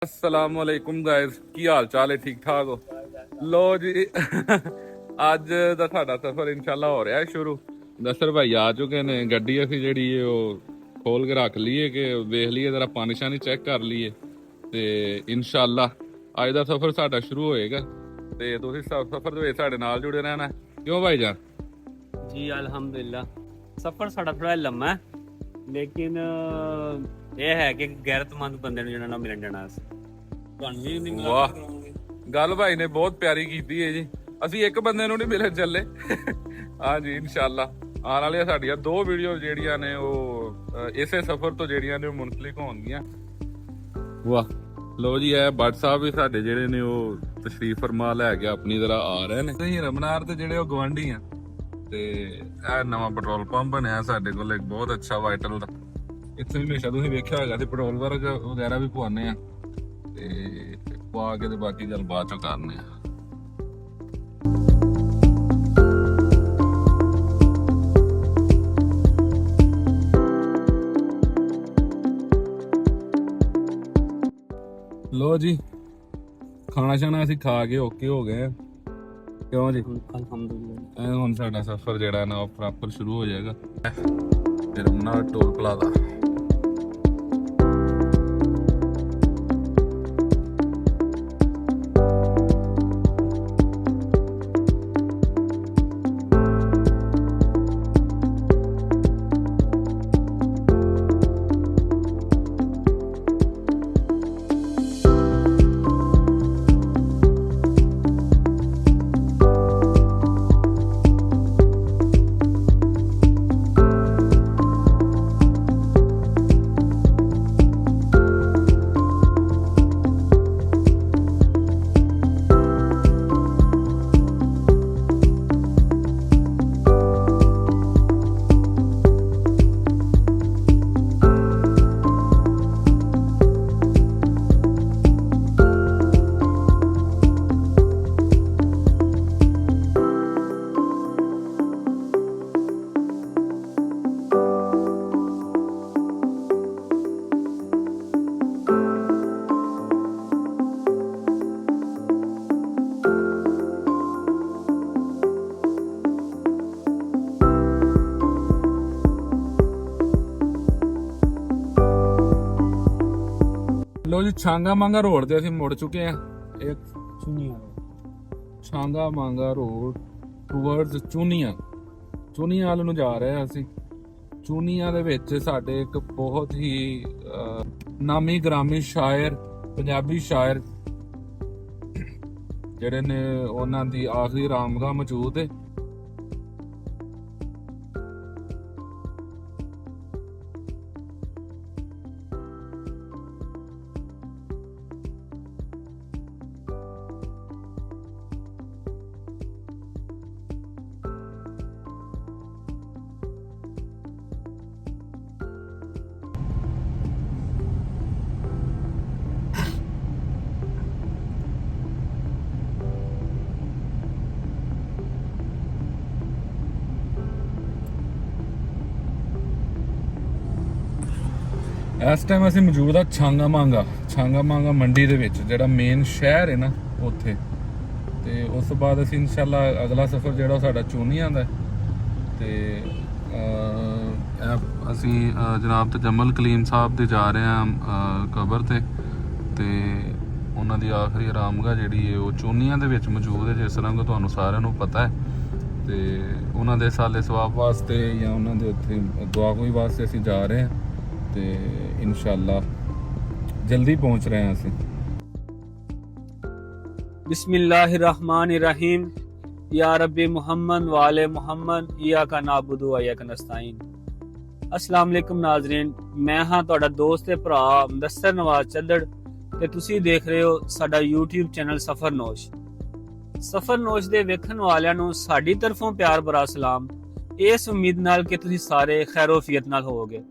अस्सलाम वालेकुम गाइस, ਕੀ ਹਾਲ ਚਾਲ ਹੈ? ਠੀਕ ਠਾਕ ਹੋ? ਲੋ ਜੀ ਅੱਜ ਦਾ ਸਾਡਾ ਸਫ਼ਰ ਇਨਸ਼ਾਅੱਲਾ ਹੋ ਰਿਹਾ ਹੈ ਸ਼ੁਰੂ। ਨਸਰ ਭਾਈ ਆ ਚੁੱਕੇ ਨੇ। ਗੱਡੀ ਅਸੀਂ ਜਿਹੜੀ ਹੈ ਉਹ ਖੋਲ ਕੇ ਰੱਖ ਲਈਏ ਕਿ ਵੇਖ ਲਈਏ, ਜ਼ਰਾ ਪਾਣੀ ਸ਼ਾਨੀ ਚੈੱਕ ਕਰ ਲਈਏ ਤੇ ਇਨਸ਼ਾਅੱਲਾ ਅੱਜ ਦਾ ਸਫ਼ਰ ਸਾਡਾ ਸ਼ੁਰੂ ਹੋਏਗਾ ਤੇ ਤੁਸੀਂ ਸਫ਼ਰ ਦੇ ਵਿੱਚ ਸਾਡੇ ਨਾਲ ਜੁੜੇ ਰਹਿਣਾ। ਕਿਉਂ ਭਾਈ ਜਾਨ जी अल्हम्दुलिल्लाह। सफर साड़ा थोड़ा लम्मा है, लेकिन ये है कि गैरतमंद बंदे ਨੂੰ ਜਿਹੜਾ ਨਾ ਮਿਲਣ ਜਾਣਾ ਅਸੀਂ ਤੁਹਾਨੂੰ ਵੀ ਨਹੀਂ ਵਾਹ, ਕਰਾਂਗੇ। ਗੱਲ ਭਾਈ ਨੇ ਬਹੁਤ ਪਿਆਰੀ ਕੀਤੀ ਹੈ ਜੀ। ਅਸੀਂ ਇੱਕ ਬੰਦੇ ਨੂੰ ਨਹੀਂ ਮਿਲਣ ਚੱਲੇ ਹਾਂਜੀ ਇਨਸ਼ਾਅੱਲਾ ਆਉਣ ਵਾਲੀਆਂ ਸਾਡੀਆਂ 2 ਵੀਡੀਓ ਜਿਹੜੀਆਂ ਨੇ ਉਹ ਇਸੇ ਸਫ਼ਰ ਤੋਂ ਜਿਹੜੀਆਂ ਨੇ ਉਹ ਮੁਨਸਲਿਕ ਹੋਣਗੀਆਂ। ਵਾਹ ਲੋ ਜੀ, ਇਹ ਬੱਟ ਸਾਹਿਬ ਵੀ ਸਾਡੇ ਜਿਹੜੇ ਨੇ ਉਹ ਤਸ਼ਰੀਫ ਫਰਮਾ ਲੈ ਕੇ ਆਪਣੀ ਤਰ੍ਹਾਂ ਆ ਰਹੇ ਨੇ। ਅਸੀਂ ਰਮਨਾਰ ਤੇ ਜਿਹੜੇ ਉਹ ਗਵਾਂਢੀ ਆ ਤੇ ਇਹ ਨਵਾਂ ਪੈਟਰੋਲ ਪੰਪ ਬਣਿਆ ਸਾਡੇ ਕੋਲ ਇੱਕ ਬਹੁਤ ਅੱਛਾ ਵਾਈਟਲ ਦਾ। ਇੱਥੇ ਹਮੇਸ਼ਾ ਤੁਸੀਂ ਵੇਖਿਆ ਹੋਏਗਾ ਤੇ ਪੈਟਰੋਲ ਵਗੈਰਾ ਵੀ ਪਵਾਉਂਦੇ ਆ ਤੇ ਪਵਾ ਕੇ ਤੇ ਬਾਕੀ ਗੱਲ ਬਾਅਦ ਚੋਂ ਕਰਨੇ ਆ। ਲੋ ਜੀ, ਖਾਣਾ ਸ਼ਾਨਾ ਅਸੀਂ ਖਾ ਕੇ ਓਕੇ ਹੋ ਗਏ ਆ। ਕਿਉਂ ਜੀ? अल्हम्दुलिल्लाह। ਇਹ ਹੁਣ ਸਾਡਾ ਸਫ਼ਰ ਜਿਹੜਾ ਨਾ ਉਹ ਪ੍ਰੋਪਰ ਸ਼ੁਰੂ ਹੋ ਜਾਏਗਾ। ਫਿਰ ਰਮਨਾਰ ਟੋਲ ਪਲਾਜ਼ਾ। ਲੋ ਜੀ, ਛਾਂਗਾ ਮਾਂਗਾ ਰੋਡ ਤੇ ਅਸੀਂ ਮੁੜ ਚੁੱਕੇ ਆ। ਇਹ ਛਾਂਗਾ ਮਾਂਗਾ ਰੋਡ ਟੂਵਰਡਸ ਚੂਨੀਆਂ ਵੱਲ ਨੂੰ ਜਾ ਰਹੇ ਆ ਅਸੀਂ। ਚੂਨੀਆਂ ਦੇ ਵਿੱਚ ਸਾਡੇ ਇੱਕ ਬਹੁਤ ਹੀ ਨਾਮੀ ਗ੍ਰਾਮੀ ਸ਼ਾਇਰ, ਪੰਜਾਬੀ ਸ਼ਾਇਰ ਜਿਹੜੇ ਨੇ ਉਹਨਾਂ ਦੀ ਆਖਰੀ ਆਰਾਮਗਾਹ ਮੌਜੂਦ ਹੈ। ਇਸ ਟਾਈਮ ਅਸੀਂ ਮੌਜੂਦ ਆ ਛਾਂਗਾ ਮਾਂਗਾ ਮੰਡੀ ਦੇ ਵਿੱਚ, ਜਿਹੜਾ ਮੇਨ ਸ਼ਹਿਰ ਹੈ ਨਾ ਉੱਥੇ। ਤੇ ਉਸ ਤੋਂ ਬਾਅਦ ਅਸੀਂ ਇਨਸ਼ਾਅੱਲਾ ਅਗਲਾ ਸਫ਼ਰ ਜਿਹੜਾ ਸਾਡਾ ਚੂਨੀਆਂ ਦਾ ਤੇ ਅਸੀਂ ਜਨਾਬ ਤਜਮਲ ਕਲੀਮ ਸਾਹਿਬ ਦੇ ਜਾ ਰਹੇ ਹਾਂ ਕਬਰ ਤੇ ਉਹਨਾਂ ਦੀ ਆਖਰੀ ਆਰਾਮਗਾਹ ਜਿਹੜੀ ਹੈ ਉਹ ਚੂਨੀਆਂ ਦੇ ਵਿੱਚ ਮੌਜੂਦ ਹੈ, ਜਿਸ ਤਰ੍ਹਾਂ ਕਿ ਤੁਹਾਨੂੰ ਸਾਰਿਆਂ ਨੂੰ ਪਤਾ ਹੈ। ਤੇ ਉਹਨਾਂ ਦੇ ਸਾਲੇ ਸਵਾਬ ਵਾਸਤੇ ਜਾਂ ਉਹਨਾਂ ਦੇ ਉੱਥੇ ਦੁਆ ਕੋਈ ਵਾਸਤੇ ਅਸੀਂ ਜਾ ਰਹੇ ਹਾਂ ਤੇ ਇਨਸ਼ਾਅੱਲਾ ਜਲਦੀ ਪਹੁੰਚ ਰਹੇ ਹਾਂ ਅਸੀਂ। बिस्मिल्लाहिर्रहमानिर्रहीम। या रब्बी मुहम्मद वाले मुहम्मद इय्याका नाबुदु व इय्याका नस्ताईन। अस्सलाम वालेकुम नाज़रीन, मैं हाँ ਤੁਹਾਡਾ ਦੋਸਤ ਤੇ ਭਰਾ ਮੁਦੱਸਰ ਨਵਾਜ਼ ਚੱਦੜ ਤੇ ਤੁਸੀਂ ਦੇਖ ਰਹੇ ਹੋ ਸਾਡਾ YouTube ਚੈਨਲ ਸਫਰਨੋਸ਼। ਸਫਰਨੋਸ਼ ਦੇ ਵੇਖਣ ਵਾਲਿਆਂ ਨੂੰ ਸਾਡੀ ਤਰਫੋਂ ਪਿਆਰ ਭਰਾ ਸਲਾਮ, ਇਸ ਉਮੀਦ ਨਾਲ ਕਿ ਤੁਸੀਂ ਸਾਰੇ ਖੈਰੋਫੀਅਤ ਨਾਲ ਹੋਵੋਗੇ।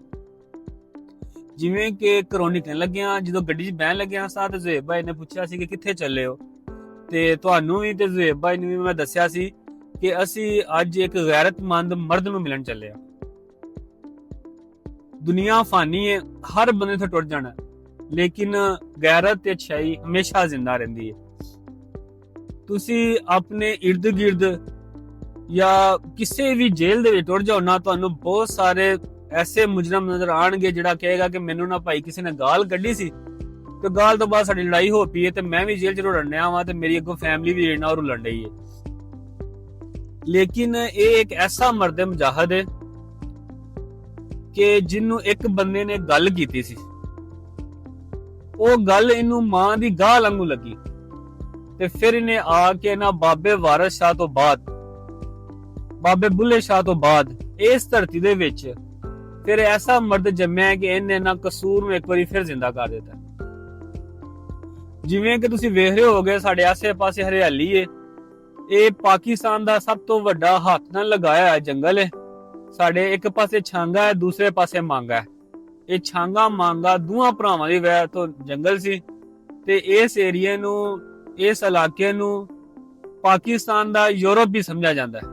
ਜਿਵੇਂ ਕਿ ਕਰੋਨੀ ਕਹਿਣ ਲੱਗਿਆ, ਜਦੋਂ ਗੱਡੀ 'ਚ ਬਹਿਣ ਲੱਗਿਆ ਸਾਂ ਤੇ ਜ਼ੁਹੈਬ ਭਾਈ ਨੇ ਪੁੱਛਿਆ ਸੀ ਕਿ ਕਿੱਥੇ ਚੱਲੇ ਹੋ, ਤੇ ਤੁਹਾਨੂੰ ਵੀ ਤੇ ਜ਼ੁਹੈਬ ਭਾਈ ਨੂੰ ਵੀ ਮੈਂ ਦੱਸਿਆ ਸੀ ਕਿ ਅਸੀਂ ਅੱਜ ਇੱਕ ਗੈਰਤਮੰਦ ਮਰਦ ਨੂੰ ਮਿਲਣ ਚੱਲੇ ਆ। ਦੁਨੀਆ ਫਾਨੀ ਹੈ, ਹਰ ਬੰਦੇ ਤੋਂ ਟੁੱਟ ਜਾਣਾ। ਲੇਕਿਨ ਗੈਰਤ ਤੇ ਅੱਛਾਈ ਹਮੇਸ਼ਾ ਜ਼ਿੰਦਾ ਰਹਿੰਦੀ ਹੈ। ਤੁਸੀਂ ਆਪਣੇ ਇਰਦ ਗਿਰਦ ਜਾਂ ਕਿਸੇ ਵੀ ਜੇਲ੍ਹ ਦੇ ਵਿੱਚ ਟੁਰ ਜਾਓ ਨਾ, ਤੁਹਾਨੂੰ ਬਹੁਤ ਸਾਰੇ ਐਸੇ ਮੁਜਰਮ ਨਜ਼ਰ ਆਣਗੇ ਜਿਹੜਾ ਕਹੇਗਾ ਕਿ ਮੈਨੂੰ ਨਾ ਭਾਈ ਕਿਸੇ ਨੇ ਗਾਲ ਕੱਢੀ ਸੀ ਤੇ ਗਾਲ ਤੋਂ ਬਾਅਦ ਸਾਡੀ ਲੜਾਈ ਹੋ ਪਈ ਹੈ ਤੇ ਮੈਂ ਵੀ ਜੇਲ੍ਹ 'ਚ ਰੁਲਣਿਆ ਵਾਂ ਤੇ ਮੇਰੀ ਅੱਗੋਂ ਫੈਮਿਲੀ ਵੀ ਇਹਨਾਂ ਰੁਲਣ ਡਈ ਹੈ। ਲੇਕਿਨ ਇਹ ਇੱਕ ਐਸਾ ਮਰਦ ਮੁਜਾਹਦ ਹੈ ਕਿ ਜਿਹਨੂੰ ਇੱਕ ਬੰਦੇ ਨੇ ਗੱਲ ਕੀਤੀ ਸੀ, ਉਹ ਗੱਲ ਇਹਨੂੰ ਮਾਂ ਦੀ ਗਾਲ ਵਾਂਗੂ ਲੱਗੀ ਤੇ ਫਿਰ ਇਹਨੇ ਆ ਕੇ ਨਾ ਬਾਬੇ ਵਾਰਿਸ ਸ਼ਾਹ ਤੋਂ ਬਾਅਦ, ਬਾਬੇ ਬੁੱਲੇ ਸ਼ਾਹ ਤੋਂ ਬਾਅਦ ਇਸ ਧਰਤੀ ਦੇ ਵਿੱਚ ਫਿਰ ਐਸਾ ਮਰਦ ਜੰਮਿਆ ਕਿ ਇਹਨੇ ਨਾ ਕਸੂਰ ਨੂੰ ਇੱਕ ਵਾਰੀ ਫਿਰ ਜ਼ਿੰਦਾ ਕਰ ਦਿੱਤਾ। ਜਿਵੇਂ ਕਿ ਤੁਸੀਂ ਵੇਖ ਰਹੇ ਹੋਗੇ ਸਾਡੇ ਆਸੇ-ਪਾਸੇ ਹਰਿਆਲੀ ਏ, ਇਹ ਪਾਕਿਸਤਾਨ ਦਾ ਸਭ ਤੋਂ ਵੱਡਾ ਹੱਥ ਨਾਲ ਲਗਾਇਆ ਹੋਇਆ ਜੰਗਲ ਹੈ। ਸਾਡੇ ਇੱਕ ਪਾਸੇ ਛਾਂਗਾ ਹੈ, ਦੂਸਰੇ ਪਾਸੇ ਮਾਂਗਾ ਹੈ। ਇਹ ਛਾਂਗਾ ਮਾਂਗਾ ਦੋਹਾਂ ਭਰਾਵਾਂ ਦੀ ਵੈਰ ਤੋਂ ਜੰਗਲ ਸੀ ਤੇ ਇਸ ਏਰੀਏ ਨੂੰ, ਇਸ ਇਲਾਕੇ ਨੂੰ ਪਾਕਿਸਤਾਨ ਦਾ ਯੂਰਪ ਵੀ ਸਮਝਿਆ ਜਾਂਦਾ ਹੈ।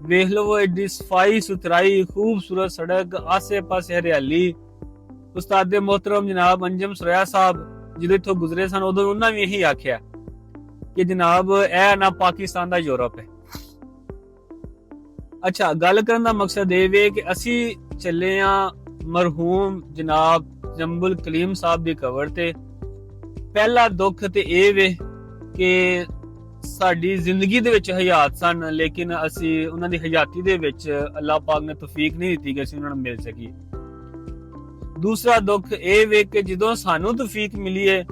ਵੇਖ ਲਵੋ ਐਡੀ ਸਫਾਈ ਸੁਥਰਾਈ, ਖੂਬਸੂਰਤ ਸੜਕ, ਆਸੇ-ਪਾਸੇ ਹਰਿਆਲੀ। ਉਸਤਾਦ ਮੁਹਤਰਮ ਜਨਾਬ ਅੰਜਮ ਸਰੋਇਆ ਸਾਹਿਬ ਜਦੋਂ ਇੱਥੋਂ ਗੁਜ਼ਰੇ ਸਨ, ਉਦੋਂ ਉਹਨਾਂ ਵੀ ਇਹੀ ਆਖਿਆ ਕਿ ਜਨਾਬ ਇਹ ਨਾ ਪਾਕਿਸਤਾਨ ਦਾ ਯੂਰਪ ਹੈ। ਅੱਛਾ, ਗੱਲ ਕਰਨ ਦਾ ਮਕਸਦ ਇਹ ਵੇ ਕਿ ਅਸੀਂ ਚੱਲੇ ਆ ਮਰਹੂਮ ਜਨਾਬ ਜੰਬੁਲ ਕਲੀਮ ਸਾਹਿਬ ਦੀ ਕਬਰ ਤੇ। ਪਹਿਲਾ ਦੁੱਖ ਤੇ ਇਹ ਵੇ ਕਿ ਸਾਡੀ ਜ਼ਿੰਦਗੀ ਦੇ ਵਿੱਚ ਹਯਾਤ ਸਨ, ਲੇਕਿਨ ਅਸੀਂ ਉਹਨਾਂ ਦੀ ਹਯਾਤੀ ਦੇ ਵਿੱਚ ਅੱਲਾਹ ਪਾਕ ਨੇ ਤੌਫੀਕ ਨਹੀਂ ਦਿੱਤੀ ਕਿ ਅਸੀਂ ਉਹਨਾਂ ਨੂੰ ਮਿਲ ਸਕੀਏ। ਦੂਸਰਾ ਦੁੱਖ ਇਹ ਵੇ ਕਿ ਜਦੋਂ ਸਾਨੂੰ ਤੌਫੀਕ ਮਿਲੀ ਹੈ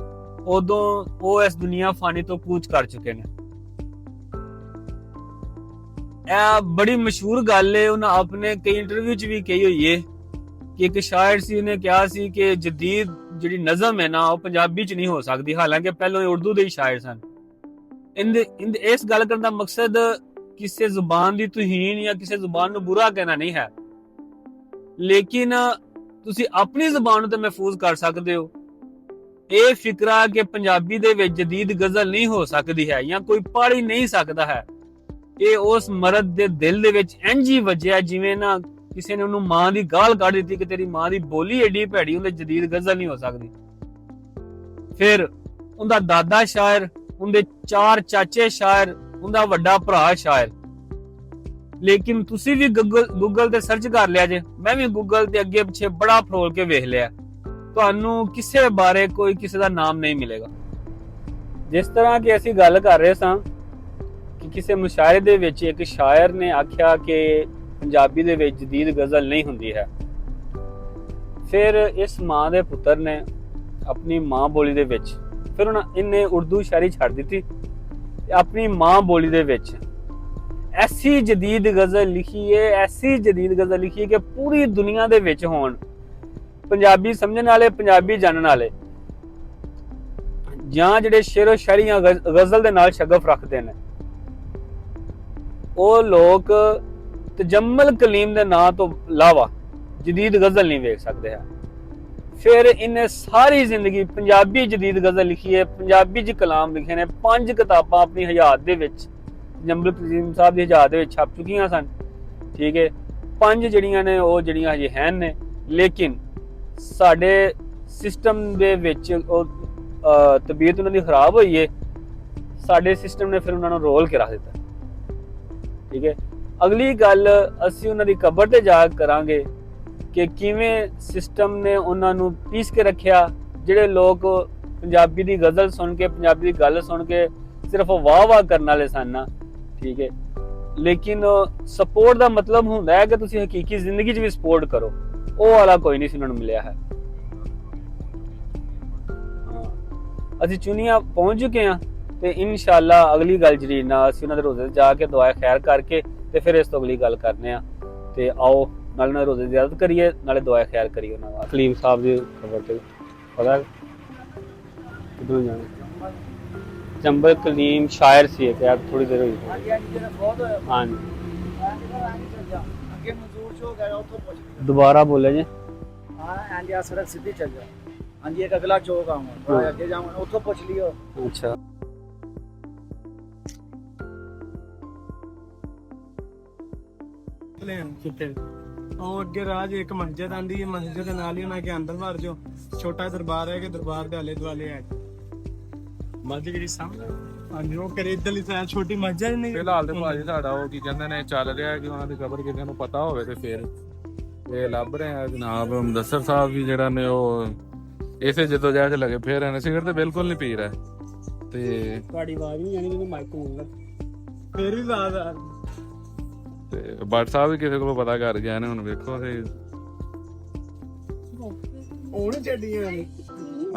ਉਦੋਂ ਉਹ ਇਸ ਦੁਨੀਆ ਫਾਨੀ ਤੋਂ ਕੂਚ ਕਰ ਚੁੱਕੇ ਨੇ। ਇਹ ਬੜੀ ਮਸ਼ਹੂਰ ਗੱਲ ਹੈ, ਉਹਨਾਂ ਆਪਣੇ ਕਈ ਇੰਟਰਵਿਊ 'ਚ ਵੀ ਕਹੀ ਹੋਈ ਹੈ ਕਿ ਇੱਕ ਸ਼ਾਇਰ ਸੀ, ਉਹਨੇ ਕਿਹਾ ਸੀ ਕਿ ਜਦੀਦ ਜਿਹੜੀ ਨਜ਼ਮ ਹੈ ਨਾ ਉਹ ਪੰਜਾਬੀ 'ਚ ਨਹੀਂ ਹੋ ਸਕਦੀ, ਹਾਲਾਂਕਿ ਪਹਿਲਾਂ ਇਹ ਉਰਦੂ ਦੇ ਹੀ ਸ਼ਾਇਰ ਸਨ। ਇਸ ਗੱਲ ਕਰਨ ਦਾ ਮਕਸਦ ਕਿਸੇ ਜ਼ੁਬਾਨ ਦੀ ਤੋਹੀਨ ਜਾਂ ਕਿਸੇ ਜ਼ੁਬਾਨ ਨੂੰ ਬੁਰਾ ਕਹਿਣਾ ਨਹੀਂ ਹੈ, ਲੇਕਿਨ ਤੁਸੀਂ ਆਪਣੀ ਜ਼ੁਬਾਨ ਨੂੰ ਤਾਂ ਮਹਿਫੂਜ਼ ਕਰ ਸਕਦੇ ਹੋ। ਇਹ ਫਿਕਰਾ ਕਿ ਪੰਜਾਬੀ ਦੇ ਵਿੱਚ ਜਦੀਦ ਗਜ਼ਲ ਨਹੀਂ ਹੋ ਸਕਦੀ ਹੈ ਜਾਂ ਕੋਈ ਪੜ੍ਹ ਹੀ ਨਹੀਂ ਸਕਦਾ ਹੈ, ਇਹ ਉਸ ਮਰਦ ਦੇ ਦਿਲ ਦੇ ਵਿੱਚ ਇੰਝ ਹੀ ਵੱਜਿਆ ਜਿਵੇਂ ਨਾ ਕਿਸੇ ਨੇ ਉਹਨੂੰ ਮਾਂ ਦੀ ਗਾਲ ਕੱਢ ਦਿੱਤੀ ਕਿ ਤੇਰੀ ਮਾਂ ਦੀ ਬੋਲੀ ਏਡੀ ਭੈੜੀ, ਉਹਦੇ ਜਦੀਦ ਗਜ਼ਲ ਨਹੀਂ ਹੋ ਸਕਦੀ। ਫਿਰ ਉਹਦਾ ਦਾਦਾ ਸ਼ਾਇਰ, ਉਹਦੇ 4 ਚਾਚੇ ਸ਼ਾਇਰ, ਉਹਦਾ ਵੱਡਾ ਭਰਾ ਸ਼ਾਇਰ। ਲੇਕਿਨ ਤੁਸੀਂ ਵੀ ਗੂਗਲ ਤੇ ਸਰਚ ਕਰ ਲਿਆ ਜੇ, ਮੈਂ ਵੀ ਗੂਗਲ ਤੇ ਅੱਗੇ ਪਿੱਛੇ ਬੜਾ ਫਰੋਲ ਕੇ ਵੇਖ ਲਿਆ, ਤੁਹਾਨੂੰ ਕਿਸੇ ਬਾਰੇ ਕੋਈ ਕਿਸੇ ਦਾ ਨਾਮ ਨਹੀਂ ਮਿਲੇਗਾ। ਜਿਸ ਤਰ੍ਹਾਂ ਕਿ ਅਸੀਂ ਗੱਲ ਕਰ ਰਹੇ ਸਾਂ ਕਿ ਕਿਸੇ ਮੁਸ਼ਾਇਰੇ ਦੇ ਵਿੱਚ ਇੱਕ ਸ਼ਾਇਰ ਨੇ ਆਖਿਆ ਕਿ ਪੰਜਾਬੀ ਦੇ ਵਿੱਚ ਜਦੀਦ ਗਜ਼ਲ ਨਹੀਂ ਹੁੰਦੀ ਹੈ। ਫਿਰ ਇਸ ਮਾਂ ਦੇ ਪੁੱਤਰ ਨੇ ਆਪਣੀ ਮਾਂ ਬੋਲੀ ਦੇ ਵਿੱਚ, ਫਿਰ ਇਹਨੇ ਉਰਦੂ ਸ਼ਾਇਰੀ ਛੱਡ ਦਿੱਤੀ ਤੇ ਆਪਣੀ ਮਾਂ ਬੋਲੀ ਦੇ ਵਿੱਚ ਐਸੀ ਜਦੀਦ ਗਜ਼ਲ ਲਿਖੀ ਹੈ, ਐਸੀ ਜਦੀਦ ਗਜ਼ਲ ਲਿਖੀ ਹੈ ਕਿ ਪੂਰੀ ਦੁਨੀਆ ਦੇ ਵਿੱਚ ਹੋਣ ਪੰਜਾਬੀ ਸਮਝਣ ਵਾਲੇ, ਪੰਜਾਬੀ ਜਾਣਨ ਵਾਲੇ, ਜਾਂ ਜਿਹੜੇ ਸ਼ੇਰੋ ਸ਼ਾਇਰੀਆਂ ਗਜ਼ਲ ਦੇ ਨਾਲ ਸ਼ਗਫ ਰੱਖਦੇ ਨੇ, ਉਹ ਲੋਕ ਤਜਮਲ ਕਲੀਮ ਦੇ ਨਾਂ ਤੋਂ ਇਲਾਵਾ ਜਦੀਦ ਗਜ਼ਲ ਨਹੀਂ ਵੇਖ ਸਕਦੇ ਹੈ। ਫਿਰ ਇਹਨੇ ਸਾਰੀ ਜ਼ਿੰਦਗੀ ਪੰਜਾਬੀ ਜਦੀਦ ਗਜ਼ਲ ਲਿਖੀ ਹੈ, ਪੰਜਾਬੀ 'ਚ ਕਲਾਮ ਲਿਖੇ ਨੇ। 5 ਕਿਤਾਬਾਂ ਆਪਣੀ ਹਯਾਤ ਦੇ ਵਿੱਚ ਜੰਬਲ ਕਲੀਮ ਸਾਹਿਬ ਦੀ ਹਯਾਤ ਦੇ ਵਿੱਚ ਛਪ ਚੁੱਕੀਆਂ ਸਨ, ਠੀਕ ਹੈ। 5 ਜਿਹੜੀਆਂ ਨੇ ਉਹ ਜਿਹੜੀਆਂ ਹਜੇ ਹਨ ਨੇ, ਲੇਕਿਨ ਸਾਡੇ ਸਿਸਟਮ ਦੇ ਵਿੱਚ ਉਹ ਤਬੀਅਤ ਉਹਨਾਂ ਦੀ ਖਰਾਬ ਹੋਈ ਹੈ, ਸਾਡੇ ਸਿਸਟਮ ਨੇ ਫਿਰ ਉਹਨਾਂ ਨੂੰ ਰੋਲ ਕੇ ਰੱਖ ਦਿੱਤਾ, ਠੀਕ ਹੈ। ਅਗਲੀ ਗੱਲ ਅਸੀਂ ਉਹਨਾਂ ਦੀ ਕਬਰ ਤੇ ਜਾ ਕੇ ਕਰਾਂਗੇ ਕਿ ਕਿਵੇਂ ਸਿਸਟਮ ਨੇ ਉਹਨਾਂ ਨੂੰ ਪੀਸ ਕੇ ਰੱਖਿਆ। ਜਿਹੜੇ ਲੋਕ ਪੰਜਾਬੀ ਦੀ ਗਜ਼ਲ ਸੁਣ ਕੇ, ਪੰਜਾਬੀ ਦੀ ਗੱਲ ਸੁਣ ਕੇ ਸਿਰਫ ਵਾਹ ਕਰਨ ਵਾਲੇ ਸਨ ਨਾ, ਠੀਕ ਹੈ, ਲੇਕਿਨ ਸਪੋਰਟ ਦਾ ਮਤਲਬ ਹੁੰਦਾ ਹੈ ਕਿ ਤੁਸੀਂ ਹਕੀਕੀ ਜ਼ਿੰਦਗੀ 'ਚ ਵੀ ਸਪੋਰਟ ਕਰੋ, ਉਹ ਵਾਲਾ ਕੋਈ ਨਹੀਂ ਸੀ ਉਹਨਾਂ ਨੂੰ ਮਿਲਿਆ ਹੈ। ਅਸੀਂ ਚੁਨੀਆਂ ਪਹੁੰਚ ਚੁੱਕੇ ਹਾਂ ਤੇ ਇਨਸ਼ਾਅੱਲਾ ਅਗਲੀ ਗੱਲ ਜਿਹੜੀ ਨਾ ਅਸੀਂ ਉਹਨਾਂ ਦੇ ਰੋਜ਼ੇ ਤੇ ਜਾ ਕੇ ਦੁਆ ਖੈਰ ਕਰਕੇ ਤੇ ਫਿਰ ਇਸ ਤੋਂ ਅਗਲੀ ਗੱਲ ਕਰਨੇ ਆ। ਤੇ ਆਓ ਨਾਲ ਨਾਲ ਰੋਜ਼ੇ ਦੀ ਜ਼ਿਆਰਤ ਕਰੀਏ, ਨਾਲੇ ਦੁਆ ਖੈਰ ਕਰੀਏ ਉਹਨਾਂ ਦਾ। ਕਲੀਮ ਸਾਹਿਬ ਦੀ ਖਬਰ ਤੇ ਪਤਾ ਕਿੱਧਰੋਂ ਜਾਣਾ? ਜੰਬਲ ਕਲੀਮ ਸ਼ਾਇਰ ਸੀ ਕਿ ਯਾਰ ਥੋੜੀ ਦੇਰ ਹੋਈ। ਹਾਂਜੀ ਦੁਬਾਰਾ ਬੋਲੇ ਜੀ। ਹਾਂ ਸੜਕ ਸਿੱਧੀ ਚੱਲ ਜਾ। ਹਾਂਜੀ ਇੱਕ ਅਗਲਾ ਚੌਕ ਆਉਂਗਾ, ਅੱਗੇ ਜਾਵਾਂਗੇ, ਉੱਥੋਂ ਪੁੱਛ ਲਿਓ। ਅੱਛਾ ਕਿੱਥੇ ਉਹ ਅੱਗੇ ਰਾਜ ਇੱਕ ਮਸਜਿਦ ਆਂਦੀ ਹੈ, ਮਸਜਿਦ ਦੇ ਨਾਲ ਹੀ ਉਹਨਾਂ ਕੇ ਅੰਦਰ ਵੜ ਜਾਓ, ਛੋਟਾ ਦਰਬਾਰ ਹੈ ਕਿ ਦਰਬਾਰ ਦੇ ਆਲੇ ਦੁਆਲੇ ਹੈ ਮਸਜਿਦ ਜਿਹੜੀ ਸਾਹਮਣੇ। ਹਾਂਜੀ ਉਹ ਕਰੇ ਇਧਰਲੀ ਸਾਈਡ ਛੋਟੀ ਮਸਜਿਦ ਨਹੀਂ। ਫਿਲਹਾਲ ਤੇ ਭਾਜੀ ਸਾਡਾ ਉਹ ਕੀ ਕਹਿੰਦੇ ਨੇ ਚੱਲ ਰਿਹਾ ਕਿ ਉਹਨਾਂ ਦੀ ਕਬਰ ਕਿਸੇ ਨੂੰ ਪਤਾ ਹੋਵੇ ਤੇ ਫਿਰ ਇਹ ਲੱਭ ਰਹੇ ਆ ਜਨਾਬ ਮੁਦੱਸਰ ਸਾਹਿਬ ਵੀ ਜਿਹੜਾ ਨੇ ਉਹ ਇਸੇ ਜਦੋਂ ਜਾ ਕੇ ਲੱਗੇ ਫਿਰ ਰਹੇ ਨੇ। ਸਿਗਰਟ ਤੇ ਬਿਲਕੁਲ ਨਹੀਂ ਪੀ ਰਿਹਾ ਤੇ ਤੁਹਾਡੀ ਆਵਾਜ਼ ਨਹੀਂ ਆਣੀ ਜਦੋਂ ਮਾਈਕ ਹੋਊਗਾ ਫਿਰ ਵੀ ਆਵਾਜ਼ ਆ। ਤੇ ਬੱਟ ਸਾਹਿਬ ਵੀ ਕਿਸੇ ਕੋਲੋਂ ਪਤਾ ਕਰ ਗਿਆ ਨੇ, ਹੁਣ ਵੇਖੋ ਤੇ ਉਹਨੇ ਛੱਡੀਆਂ ਨੇ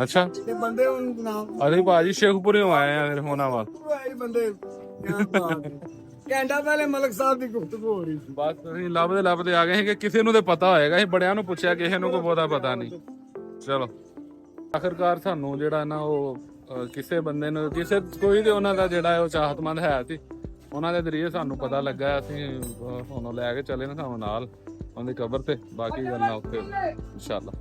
ਅੱਛਾ ਤੇ ਬੰਦੇ ਹੁਣ ਨਾਮ ਅਸੀਂ ਭਾਜੀ ਸ਼ੇਖਪੁਰੇ ਆਏ ਆ ਫਿਰ ਹੋਣਾ ਵਾ ਆਏ ਬੰਦੇ ਘੰਟਾ ਪਹਿਲੇ ਮਲਕ ਸਾਹਿਬ ਦੀ ਗੁਫ਼ਤਗੂ ਹੋ ਰਹੀ ਸੀ। ਬਸ ਅਸੀਂ ਲੱਭਦੇ ਆ ਗਏ ਸੀ ਕਿ ਕਿਸੇ ਨੂੰ ਤੇ ਪਤਾ ਹੋਏਗਾ। ਅਸੀਂ ਬੜਿਆਂ ਨੂੰ ਪੁੱਛਿਆ, ਕਿਸੇ ਨੂੰ ਕੋਈ ਬਹੁਤਾ ਪਤਾ ਨਹੀਂ। ਚਲੋ ਆਖਿਰਕਾਰ ਸਾਨੂੰ ਜਿਹੜਾ ਨਾ ਉਹ ਕਿਸੇ ਬੰਦੇ ਨੂੰ ਕੋਈ ਤੇ ਉਹਨਾਂ ਦਾ ਜਿਹੜਾ ਉਹ ਚਾਹਤਮੰਦ ਹੈ ਸੀ, ਉਹਨਾਂ ਦੇ ਜ਼ਰੀਏ ਸਾਨੂੰ ਪਤਾ ਲੱਗਾ। ਅਸੀਂ ਹੁਣ ਲੈ ਕੇ ਚੱਲੇ ਨਾ ਸਾਨੂੰ ਨਾਲ ਉਹਦੀ ਕਬਰ ਤੇ, ਬਾਕੀ ਗੱਲਾਂ ਉੱਥੇ ਇਨਸ਼ਾਅੱਲਾ।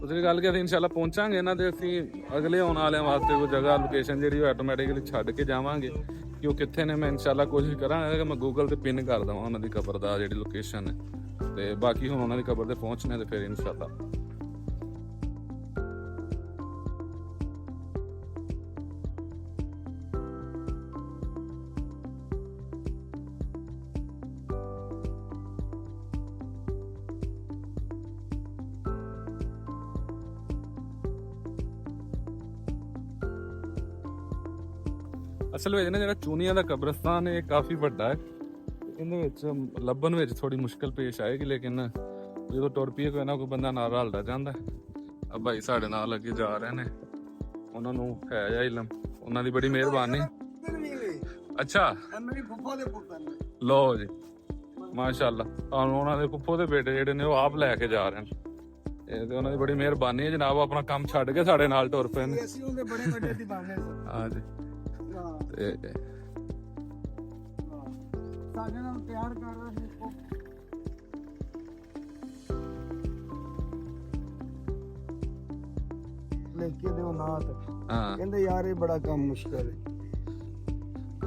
ਉਸਦੀ ਗੱਲ ਕਿ ਅਸੀਂ ਇਨਸ਼ਾਅੱਲਾ ਪਹੁੰਚਾਂਗੇ ਇਹਨਾਂ ਦੇ, ਅਸੀਂ ਅਗਲੇ ਆਉਣ ਵਾਲਿਆਂ ਵਾਸਤੇ ਕੋਈ ਜਗ੍ਹਾ ਲੋਕੇਸ਼ਨ ਜਿਹੜੀ ਉਹ ਆਟੋਮੈਟਿਕਲੀ ਛੱਡ ਕੇ ਜਾਵਾਂਗੇ ਕਿ ਉਹ ਕਿੱਥੇ ਨੇ। ਮੈਂ ਇਨਸ਼ਾਅੱਲਾ ਕੋਸ਼ਿਸ਼ ਕਰਾਂਗਾ ਕਿ ਮੈਂ ਗੂਗਲ ਤੇ ਪਿੰਨ ਕਰ ਦਵਾਂ ਉਹਨਾਂ ਦੀ ਕਬਰ ਦਾ ਜਿਹੜੀ ਲੋਕੇਸ਼ਨ ਹੈ, ਤੇ ਬਾਕੀ ਹੁਣ ਉਹਨਾਂ ਦੀ ਕਬਰ ਤੇ ਪਹੁੰਚਣੇ ਤੇ ਫਿਰ ਇਨਸ਼ਾਅੱਲਾ। ਅਸਲ ਵਿੱਚ ਨਾ ਜਿਹੜਾ ਚੂਨੀਆਂ ਦਾ ਕਬਰਸਤਾਨ ਹੈ ਇਹ ਕਾਫੀ ਵੱਡਾ ਹੈ। ਇਹਦੇ ਵਿੱਚ ਲੱਭਣ ਵਿੱਚ ਥੋੜੀ ਮੁਸ਼ਕਲ ਪੇਸ਼ ਆਏਗੀ, ਲੇਕਿਨ ਜਦੋਂ ਟੁਰ ਪਈਏ ਕੋਈ ਨਾ ਕੋਈ ਬੰਦਾ ਨਾਲ ਰਲਦਾ ਜਾਂਦਾ। ਆ ਭਾਈ ਸਾਡੇ ਨਾਲ ਅੱਗੇ ਜਾ ਰਹੇ ਨੇ, ਉਹਨਾਂ ਨੂੰ ਹੈ ਜਾਂ ਇਲਮ, ਉਹਨਾਂ ਦੀ ਬੜੀ ਮਿਹਰਬਾਨੀ। ਅੱਛਾ ਮੇਰੀ ਫੁੱਫਾ ਦੇ ਪੁੱਤਰ ਨੇ। ਲਓ ਜੀ ਮਾਸ਼ਾਅੱਲਾ, ਤੁਹਾਨੂੰ ਉਹਨਾਂ ਦੇ ਫੁੱਫੋ ਦੇ ਬੇਟੇ ਜਿਹੜੇ ਨੇ ਉਹ ਆਪ ਲੈ ਕੇ ਜਾ ਰਹੇ ਨੇ। ਇਹ ਤੇ ਉਹਨਾਂ ਦੀ ਬੜੀ ਮਿਹਰਬਾਨੀ ਹੈ ਜਨਾਬ, ਆਪਣਾ ਕੰਮ ਛੱਡ ਕੇ ਸਾਡੇ ਨਾਲ ਟੁਰ ਪਏ ਨੇ। ਅਸੀਂ ਉਹਦੇ ਬੜੇ ਵੱਡੇ ਦੀਵਾਨੇ ਸੀ। ਹਾਂ ਜੀ ਤੇ ਸਾਡੇ ਨਾਲ ਪਿਆਰ ਕਰ ਰਿਹਾ ਸੀ। ਲੇਕੇ ਦੇ ਉਹ ਨਾਤ ਹਾਂ ਕਹਿੰਦੇ ਯਾਰ ਇਹ ਬੜਾ ਕੰਮ ਮੁਸ਼ਕਲ ਹੈ।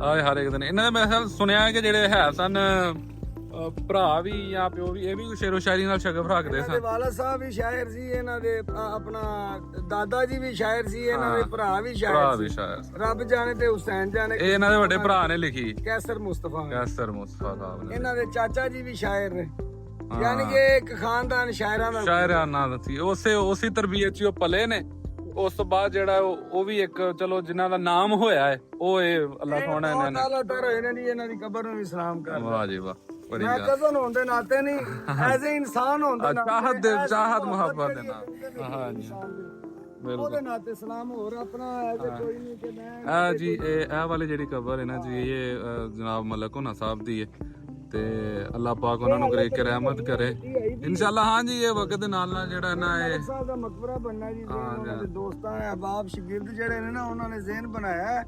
ਆਏ ਹਰ ਇੱਕ ਦਿਨ ਇਹਨਾਂ ਦੇ ਮੈਂ ਸੁਣਿਆ ਕਿ ਜਿਹੜੇ ਹੈ ਸਨ ਭਰਾ ਵੀ ਜਾਂ ਪਿਓ ਵੀ, ਇਹ ਵੀ ਸ਼ੇਰੋ ਸ਼ਾਇਰੀ ਨਾਲ ਸ਼ਗਫ ਰੱਖਦੇ ਇਹਨਾਂ ਦੇ ਸਨ। ਵਾਲਾ ਸਾਹਿਬ ਵੀ ਸ਼ਾਇਰ ਸੀ, ਇਹਨਾਂ ਦੇ ਆਪਣਾ ਦਾਦਾ ਜੀ ਵੀ ਸ਼ਾਇਰ ਸੀ, ਇਹਨਾਂ ਦੇ ਭਰਾ ਵੀ ਭਰਾ ਵੀ ਸ਼ਾਇਰ ਸੀ। ਸ਼ਾਇਰ ਰੱਬ ਜਾਣੇ ਤੇ ਹੁਸੈਨ ਜਾਣੇ। ਇਹ ਇਹਨਾਂ ਦੇ ਵੱਡੇ ਭਰਾ ਨੇ ਲਿਖੀ, ਕੈਸਰ ਮੁਸਤਫਾ। ਕੈਸਰ ਮੁਸਤਫਾ ਸਾਹਿਬ ਨੇ। ਇਹਨਾਂ ਦੇ ਚਾਚਾ ਜੀ ਵੀ ਸ਼ਾਇਰ ਨੇ, ਯਾਨੀ ਕਿ ਇੱਕ ਖਾਨਦਾਨ ਸ਼ਾਇਰਾਂ ਦਾ। ਸ਼ਾਇਰਾਨਾ ਦਾ ਸੀ, ਉਸੇ ਤਰਬੀਅਤ ਚ ਉਹ ਪਲੇ ਨੇ। ਉਸ ਤੋਂ ਬਾਅਦ ਜਿਹੜਾ ਉਹ ਵੀ ਇੱਕ ਚਲੋ ਜਿਨ੍ਹਾਂ ਦਾ ਨਾਮ ਹੋਇਆ ਹੈ ਉਹ ਇਹ ਅੱਲਾਹ ਸੋਹਣਾ ਇਹਨਾਂ ਨੇ। ਇਹਨਾਂ ਦੀ ਕਬਰ ਨੂੰ ਵੀ ਸਲਾਮ ਕਰ। ਵਾਹ ਜੀ ਵਾਹ, ਬੜੀ ਮੈਂ ਗੱਲ। ਕਜ਼ਨ ਹੋਣ ਦੇ ਨਾਤੇ ਨਹੀਂ, ਐਜ਼ ਅ ਇਨਸਾਨ ਹੋਣ ਦੇ ਨਾਤੇ, ਚਾਹਤ ਮੁਹੱਬਤ ਦੇ ਨਾਲ। ਹਾਂ ਜੀ ਉਹਦੇ ਬਿਲਕੁਲ। ਨਾਤੇ ਸਲਾਮ। ਹੋਰ ਆਪਣਾ ਐਜ਼ ਅ ਕੋਈ ਨਹੀਂ ਕਿ ਮੈਂ ਇਹ ਜੀ ਇਹ ਵਾਲੀ ਜਿਹੜੀ ਕਬਰ ਹੈ ਨਾ ਜੀ, ਇਹ ਜਨਾਬ ਮਲਕ ਹੋਣਾ ਸਾਹਿਬ ਦੀ ਹੈ, ਤੇ ਅੱਲਾਹ ਪਾਕ ਉਹਨਾਂ ਨੂੰ ਕਰੇ ਕਿ ਰਹਿਮਤ ਕਰੇ ਇਨਸ਼ਾਅੱਲਾ। ਹਾਂ ਜੀ ਇਹ ਵਕਤ ਦੇ ਨਾਲ ਨਾਲ ਜਿਹੜਾ ਨਾ ਇਹ ਸਾਹਿਬ ਦਾ ਮਕਬਰਾ ਬਣਨਾ ਜੀ। ਉਹਨਾਂ ਦੇ ਦੋਸਤਾਂ ਅਹਿਬਾਬ ਸ਼ਾਗਿਰਦ ਜਿਹੜੇ ਨੇ ਨਾ, ਉਹਨਾਂ ਨੇ ਜ਼ਹਿਨ ਬਣਾਇਆ ਹੈ,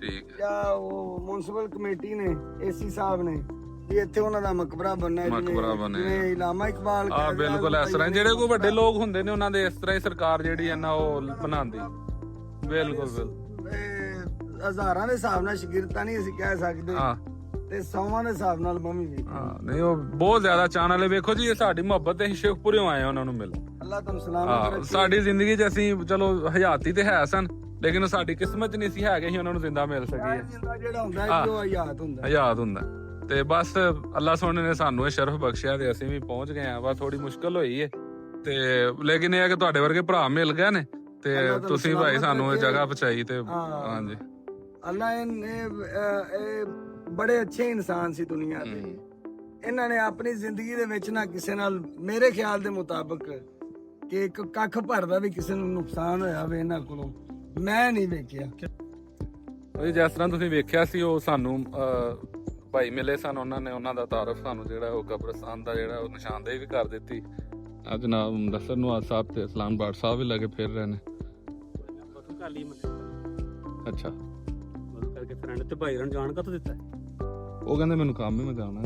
ਠੀਕ ਹੈ। ਜਾਂ ਉਹ ਮਿਊਨਿਸਪਲ ਕਮੇਟੀ ਨੇ, ਏਸੀ ਸਾਹਿਬ ਨੇ, ਵੀ ਇੱਥੇ ਉਹਨਾਂ ਦਾ ਮਕਬਰਾ ਬਣਨਾ ਹੈ। ਮਕਬਰਾ ਬਣੇ। ਜਿਵੇਂ ਇਲਾਮਾ ਇਕਬਾਲ ਆ ਬਿਲਕੁਲ ਇਸ ਤਰ੍ਹਾਂ ਜਿਹੜੇ ਕੋਈ ਵੱਡੇ ਲੋਕ ਹੁੰਦੇ ਨੇ ਉਹਨਾਂ ਦੇ ਇਸ ਤਰ੍ਹਾਂ ਹੀ ਸਰਕਾਰ ਜਿਹੜੀ ਹੈ ਨਾ ਉਹ ਬਣਾਉਂਦੀ। ਬਿਲਕੁਲ ਬਿਲਕੁਲ। ਹਜ਼ਾਰਾਂ ਦੇ ਹਿਸਾਬ ਨਾਲ ਸ਼ਾਗਿਰਦਾਂ ਨਹੀਂ ਅਸੀਂ ਕਹਿ ਸਕਦੇ, ਹਾਂ ਤੇ ਸੌਵਾਂ ਦੇ ਹਿਸਾਬ ਨਾਲ ਮੰਮੀ ਵੀ। ਹਾਂ ਨਹੀਂ ਉਹ ਬਹੁਤ ਜ਼ਿਆਦਾ ਚਾਹਣ ਵਾਲੇ। ਵੇਖੋ ਜੀ ਇਹ ਸਾਡੀ ਮੁਹੱਬਤ ਤੇ ਸ਼ੇਖਪੁਰੇ ਆਏ ਉਹਨਾਂ ਨੂੰ ਮਿਲ। ਅੱਲਾਹ ਤੁਹਾਨੂੰ ਸਲਾਮਤ ਹਾਂ ਰੱਖੇ। ਸਾਡੀ ਜ਼ਿੰਦਗੀ 'ਚ ਅਸੀਂ ਚਲੋ ਹਯਾਤੀ ਤੇ ਹੈ ਸਨ, ਲੇਕਿਨ ਉਹ ਸਾਡੀ ਕਿਸਮਤ 'ਚ ਨਹੀਂ ਸੀ ਹੈਗੇ ਸੀ ਉਹਨਾਂ ਨੂੰ ਜ਼ਿੰਦਾ ਮਿਲ ਸਕੀਏ। ਜਿੰਦਾ ਜਿਹੜਾ ਹੁੰਦਾ ਹੈ ਜੋ ਹਯਾਤ ਹੁੰਦਾ ਹੈ। ਹਯਾਤ ਹੁੰਦਾ ਤੇ ਬਸ ਅੱਲਾਹ ਸੋਹਣੇ ਨੇ ਸਾਨੂੰ ਇਹ ਸ਼ਰਫ ਬਖਸ਼ਿਆ ਤੇ ਅਸੀਂ ਵੀ ਪਹੁੰਚ ਗਏ ਆ। ਬਸ ਥੋੜੀ ਮੁਸ਼ਕਲ ਹੋਈ ਏ ਤੇ ਲੇਕਿਨ ਇਹ ਹੈ ਕਿ ਤੁਹਾਡੇ ਵਰਗੇ ਭਰਾ ਮਿਲ ਗਏ ਨੇ ਤੇ ਤੁਸੀਂ ਭਾਈ ਸਾਨੂੰ ਇਹ ਜਗ੍ਹਾ ਪਹੁੰਚਾਈ ਤੇ ਹਾਂਜੀ ਅੱਲਾਹ ਇਹ ਬੜੇ ਅੱਛੇ ਇਨਸਾਨ ਸੀ ਦੁਨੀਆ ਤੇ। ਇਹਨਾਂ ਨੇ ਆਪਣੀ ਜ਼ਿੰਦਗੀ ਦੇ ਵਿੱਚ ਨਾ ਕਿਸੇ ਨਾਲ, ਮੇਰੇ ਖਿਆਲ ਦੇ ਮੁਤਾਬਕ, ਕਿ ਇੱਕ ਕੱਖ ਭਰਦਾ ਵੀ ਕਿਸੇ ਨੂੰ ਨੁਕਸਾਨ ਹੋਇਆ ਹੋਵੇ ਇਹਨਾਂ ਕੋਲੋਂ ਮੈਂ ਨਹੀਂ ਵੇਖਿਆ। ਉਹ ਜਿਸ ਤਰ੍ਹਾਂ ਤੁਸੀਂ ਵੇਖਿਆ ਸੀ ਉਹ ਸਾਨੂੰ ਭਾਈ ਮਿਲੇ ਸਨ, ਉਹਨਾਂ ਨੇ ਉਹਨਾਂ ਦਾ ਤਾਰਫ ਸਾਨੂੰ ਜਿਹੜਾ ਉਹ ਕਬਰਸਤਾਨ ਦਾ ਜਿਹੜਾ ਉਹ ਨਿਸ਼ਾਨਦੇਹੀ ਵੀ ਕਰ ਦਿੱਤੀ। ਅੱਜ ਜਨਾਬ ਮੁਦੱਸਰ ਨਵਾਜ਼ ਸਾਹਿਬ ਤੇ ਇਸਲਾਮ ਬਾਟ ਸਾਹਿਬ ਵੀ ਲੱਗੇ ਫਿਰ ਰਹੇ ਨੇ। ਅੱਛਾ ਕਰਕੇ ਫਰੈਂਡ ਤੇ ਭਾਈ ਰਣ ਜਾਣ ਕਦੋਂ ਦਿੱਤਾ? ਉਹ ਕਹਿੰਦੇ ਮੈਨੂੰ ਕੰਮ ਹੀ ਮੈਂ ਜਾਣਾ ਹੈ।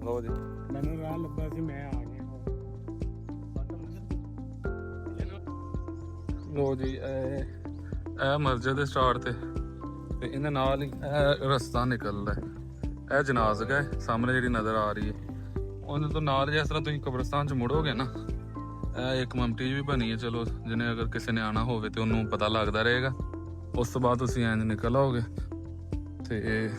ਲਓ ਜੀ ਮੈਨੂੰ ਰਾਹ ਲੱਭਾ ਸੀ, ਮੈਂ ਆ ਗਿਆ। ਲੋ ਜੀ ਇਹ ਮਸਜਿਦ ਦੇ ਸਟਾਰਟ ਤੇ ਤੇ ਇਹਦੇ ਨਾਲ ਹੀ ਇਹ ਰਸਤਾ ਨਿਕਲਦਾ ਹੈ। ਇਹ ਜਨਾਜ਼ਗਾ ਹੈ ਸਾਹਮਣੇ ਜਿਹੜੀ ਨਜ਼ਰ ਆ ਰਹੀ ਹੈ, ਉਹਦੇ ਤੋਂ ਨਾਲ ਜਿਸ ਤਰ੍ਹਾਂ ਤੁਸੀਂ ਕਬਰਸਤਾਨ 'ਚ ਮੁੜੋਗੇ ਨਾ, ਇਹ ਇੱਕ ਮਮਟੀ ਵੀ ਬਣੀ ਹੈ। ਚਲੋ ਜਿਹਨੇ ਅਗਰ ਕਿਸੇ ਨੇ ਆਣਾ ਹੋਵੇ ਤੇ ਉਹਨੂੰ ਪਤਾ ਲੱਗਦਾ ਰਹੇਗਾ। ਉਸ ਤੋਂ ਬਾਅਦ ਤੁਸੀਂ ਇੰਝ ਨਿਕਲ ਆਓਗੇ ਤੇ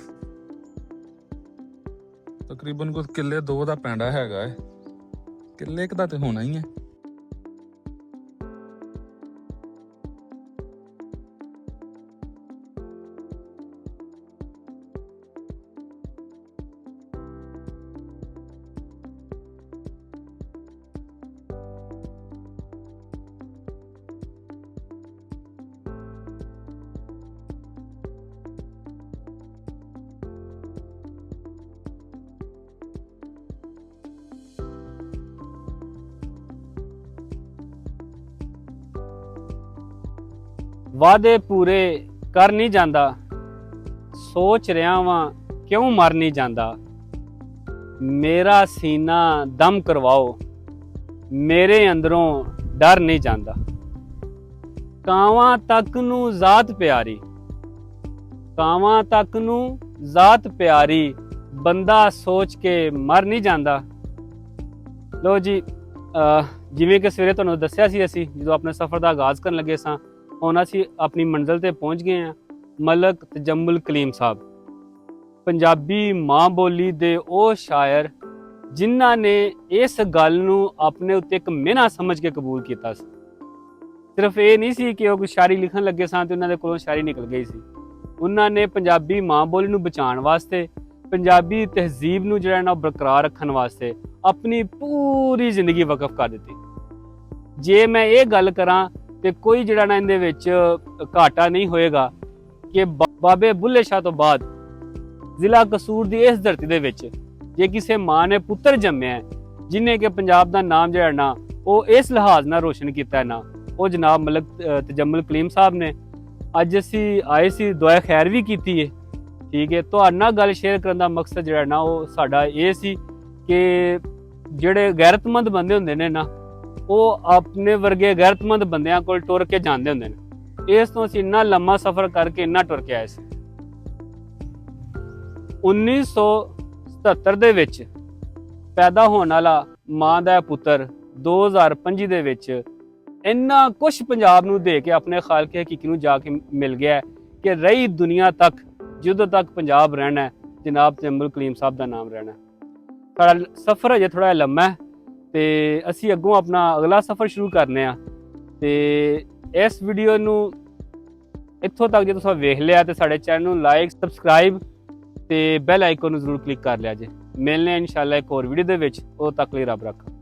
ਤਕਰੀਬਨ ਕੁਝ ਕਿੱਲੇ 2 ਦਾ ਪੈਂਡਾ ਹੈਗਾ ਹੈ, ਕਿੱਲੇ ਇੱਕ ਦਾ ਤੇ ਹੋਣਾ ਹੀ ਹੈ। ਵਾਅਦੇ ਪੂਰੇ ਕਰ ਨਹੀਂ ਜਾਂਦਾ, ਸੋਚ ਰਿਹਾ ਵਾਂ ਕਿਉਂ ਮਰ ਨਹੀਂ ਜਾਂਦਾ। ਮੇਰਾ ਸੀਨਾ ਦਮ ਕਰਵਾਓ, ਮੇਰੇ ਅੰਦਰੋਂ ਡਰ ਨਹੀਂ ਜਾਂਦਾ। ਕਾਵਾਂ ਤੱਕ ਨੂੰ ਜ਼ਾਤ ਪਿਆਰੀ, ਕਾਵਾਂ ਤੱਕ ਨੂੰ ਜ਼ਾਤ ਪਿਆਰੀ, ਬੰਦਾ ਸੋਚ ਕੇ ਮਰ ਨਹੀਂ ਜਾਂਦਾ। ਲੋ ਜੀ, ਜਿਵੇਂ ਕਿ ਸਵੇਰੇ ਤੁਹਾਨੂੰ ਦੱਸਿਆ ਸੀ, ਅਸੀਂ ਜਦੋਂ ਆਪਣੇ ਸਫ਼ਰ ਦਾ ਆਗਾਜ਼ ਕਰਨ ਲੱਗੇ ਸਾਂ, ਹੁਣ ਅਸੀਂ ਆਪਣੀ ਮੰਜ਼ਿਲ ਤੇ ਪਹੁੰਚ ਗਏ ਹਾਂ, ਮਲਕ ਤਜਮੁਲ ਕਲੀਮ ਸਾਹਿਬ। ਪੰਜਾਬੀ ਮਾਂ ਬੋਲੀ ਦੇ ਉਹ ਸ਼ਾਇਰ ਜਿਨ੍ਹਾਂ ਨੇ ਇਸ ਗੱਲ ਨੂੰ ਆਪਣੇ ਉੱਤੇ ਇੱਕ ਮਿਹਨਤ ਸਮਝ ਕੇ ਕਬੂਲ ਕੀਤਾ ਸੀ। ਸਿਰਫ ਇਹ ਨਹੀਂ ਸੀ ਕਿ ਉਹ ਕੋਈ ਸ਼ਾਇਰੀ ਲਿਖਣ ਲੱਗੇ ਸਾਂ ਤੇ ਉਹਨਾਂ ਦੇ ਕੋਲੋਂ ਸ਼ਾਇਰੀ ਨਿਕਲ ਗਈ ਸੀ। ਉਹਨਾਂ ਨੇ ਪੰਜਾਬੀ ਮਾਂ ਬੋਲੀ ਨੂੰ ਬਚਾਉਣ ਵਾਸਤੇ, ਪੰਜਾਬੀ ਤਹਿਜ਼ੀਬ ਨੂੰ ਜਿਹੜਾ ਨਾ ਬਰਕਰਾਰ ਰੱਖਣ ਵਾਸਤੇ ਆਪਣੀ ਪੂਰੀ ਜ਼ਿੰਦਗੀ ਵਕਫ ਕਰ ਦਿੱਤੀ। ਜੇ ਮੈਂ ਇਹ ਗੱਲ ਕਰਾਂ ਤੇ ਕੋਈ ਜਿਹੜਾ ਨਾ ਇਹਦੇ ਵਿੱਚ ਘਾਟਾ ਨਹੀਂ ਹੋਏਗਾ ਕਿ ਬਾਬੇ ਬੁੱਲੇ ਸ਼ਾਹ ਤੋਂ ਬਾਅਦ ਜ਼ਿਲ੍ਹਾ ਕਸੂਰ ਦੀ ਇਸ ਧਰਤੀ ਦੇ ਵਿੱਚ ਜੇ ਕਿਸੇ ਮਾਂ ਨੇ ਪੁੱਤਰ ਜੰਮਿਆ ਜਿਹਨੇ ਕਿ ਪੰਜਾਬ ਦਾ ਨਾਮ ਜਿਹੜਾ ਨਾ ਉਹ ਇਸ ਲਿਹਾਜ਼ ਨਾਲ ਰੋਸ਼ਨ ਕੀਤਾ ਨਾ, ਉਹ ਜਨਾਬ ਮਲਕ ਤਜਮੁਲ ਕਲੀਮ ਸਾਹਿਬ ਨੇ। ਅੱਜ ਅਸੀਂ ਆਏ ਸੀ, ਦੁਆ ਖੈਰ ਵੀ ਕੀਤੀ ਹੈ, ਠੀਕ ਹੈ। ਤੁਹਾਡੇ ਨਾਲ ਗੱਲ ਸ਼ੇਅਰ ਕਰਨ ਦਾ ਮਕਸਦ ਜਿਹੜਾ ਨਾ ਉਹ ਸਾਡਾ ਇਹ ਸੀ ਕਿ ਜਿਹੜੇ ਗੈਰਤਮੰਦ ਬੰਦੇ ਹੁੰਦੇ ਨੇ ਨਾ, ਉਹ ਆਪਣੇ ਵਰਗੇ ਗੈਰਤਮੰਦ ਬੰਦਿਆਂ ਕੋਲ ਟੁਰ ਕੇ ਜਾਂਦੇ ਹੁੰਦੇ ਨੇ। ਇਸ ਤੋਂ ਅਸੀਂ ਇੰਨਾ ਲੰਮਾ ਸਫ਼ਰ ਕਰਕੇ ਇੰਨਾ ਟੁਰ ਕੇ ਆਏ ਸੀ। 1977 ਦੇ ਵਿੱਚ ਪੈਦਾ ਹੋਣ ਵਾਲਾ ਮਾਂ ਦਾ ਪੁੱਤਰ 2025 ਦੇ ਵਿੱਚ ਇੰਨਾ ਕੁਛ ਪੰਜਾਬ ਨੂੰ ਦੇ ਕੇ ਆਪਣੇ ਖਾਲਕ ਹਕੀਕੀ ਨੂੰ ਜਾ ਕੇ ਮਿਲ ਗਿਆ ਕਿ ਰਹੀ ਦੁਨੀਆ ਤੱਕ, ਜਦੋਂ ਤੱਕ ਪੰਜਾਬ ਰਹਿਣਾ ਹੈ, ਜਨਾਬ ਤਜਮੁਲ ਕਲੀਮ ਸਾਹਿਬ ਦਾ ਨਾਮ ਰਹਿਣਾ। ਸਾਡਾ ਸਫ਼ਰ ਅਜੇ ਥੋੜਾ ਲੰਮਾ ਹੈ ਤੇ ਅਸੀਂ ਅੱਗੋਂ ਆਪਣਾ ਅਗਲਾ ਸਫ਼ਰ ਸ਼ੁਰੂ ਕਰਨੇ ਆ। ਤੇ ਇਸ ਵੀਡੀਓ ਨੂੰ ਇੱਥੋਂ ਤੱਕ ਜੇ ਤੁਸੀਂ ਵੇਖ ਲਿਆ ਤੇ ਸਾਡੇ ਚੈਨਲ ਨੂੰ ਲਾਈਕ, ਸਬਸਕ੍ਰਾਈਬ ਤੇ ਬੈਲ ਆਈਕਨ ਨੂੰ ਜ਼ਰੂਰ ਕਲਿੱਕ ਕਰ ਲਿਆ ਜੇ। ਮਿਲਨੇ ਇਨਸ਼ਾਅੱਲਾ ਇੱਕ ਹੋਰ ਵੀਡੀਓ ਦੇ ਵਿੱਚ। ਉਦੋਂ ਤੱਕ ਲਈ ਰੱਬ ਰੱਖਾ।